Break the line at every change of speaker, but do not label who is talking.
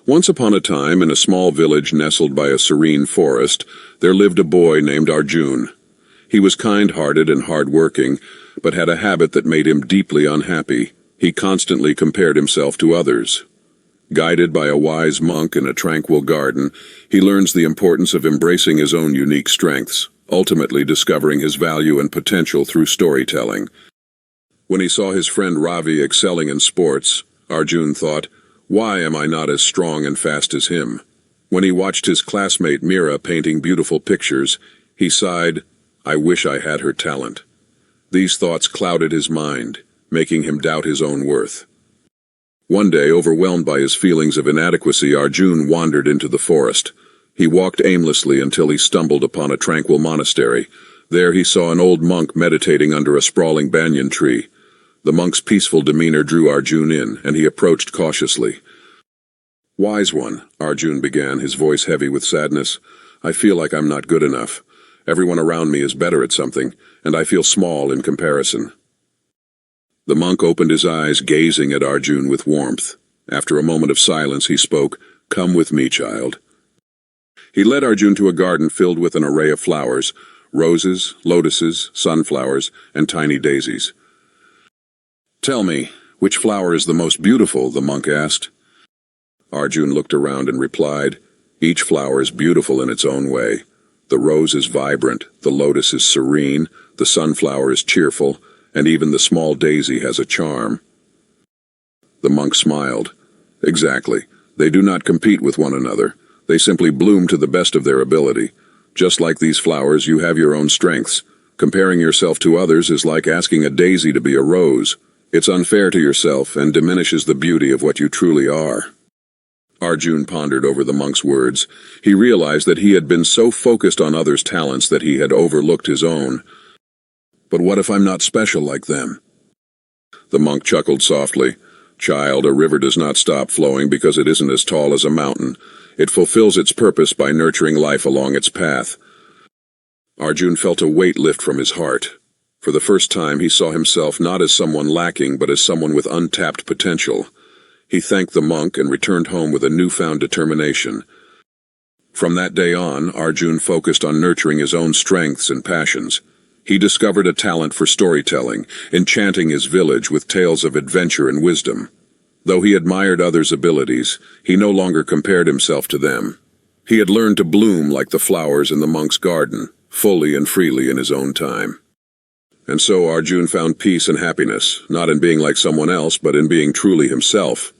Once upon a time, in a small village nestled by a serene forest, there lived a boy named Arjun. He was kind-hearted and hard-working, but had a habit that made him deeply unhappy. He constantly compared himself to others. Guided by a wise monk in a tranquil garden, he learns the importance of embracing his own unique strengths, ultimately discovering his value and potential through storytelling. When he saw his friend Ravi excelling in sports, Arjun thought, "Why am I not as strong and fast as him?" When he watched his classmate Meera painting beautiful pictures, he sighed, "I wish I had her talent." These thoughts clouded his mind, making him doubt his own worth. One day, overwhelmed by his feelings of inadequacy, Arjun wandered into the forest. He walked aimlessly until he stumbled upon a tranquil monastery. There he saw an old monk meditating under a sprawling banyan tree. The monk's peaceful demeanor drew Arjun in, and he approached cautiously. "Wise one," Arjun began, his voice heavy with sadness, "I feel like I'm not good enough. Everyone around me is better at something, and I feel small in comparison." The monk opened his eyes, gazing at Arjun with warmth. After a moment of silence, he spoke, "Come with me, child." He led Arjun to a garden filled with an array of flowers, roses, lotuses, sunflowers, and tiny daisies. "Tell me, which flower is the most beautiful?" the monk asked. Arjun looked around and replied, "Each flower is beautiful in its own way. The rose is vibrant, the lotus is serene, the sunflower is cheerful, and even the small daisy has a charm." The monk smiled. "Exactly. They do not compete with one another. They simply bloom to the best of their ability. Just like these flowers, you have your own strengths. Comparing yourself to others is like asking a daisy to be a rose. It's unfair to yourself and diminishes the beauty of what you truly are." Arjun pondered over the monk's words. He realized that he had been so focused on others' talents that he had overlooked his own. "But what if I'm not special like them?" The monk chuckled softly. "Child, a river does not stop flowing because it isn't as tall as a mountain. It fulfills its purpose by nurturing life along its path." Arjun felt a weight lift from his heart. For the first time, he saw himself not as someone lacking, but as someone with untapped potential. He thanked the monk and returned home with a newfound determination. From that day on, Arjun focused on nurturing his own strengths and passions. He discovered a talent for storytelling, enchanting his village with tales of adventure and wisdom. Though he admired others' abilities, he no longer compared himself to them. He had learned to bloom like the flowers in the monk's garden, fully and freely in his own time. And so Arjun found peace and happiness, not in being like someone else, but in being truly himself.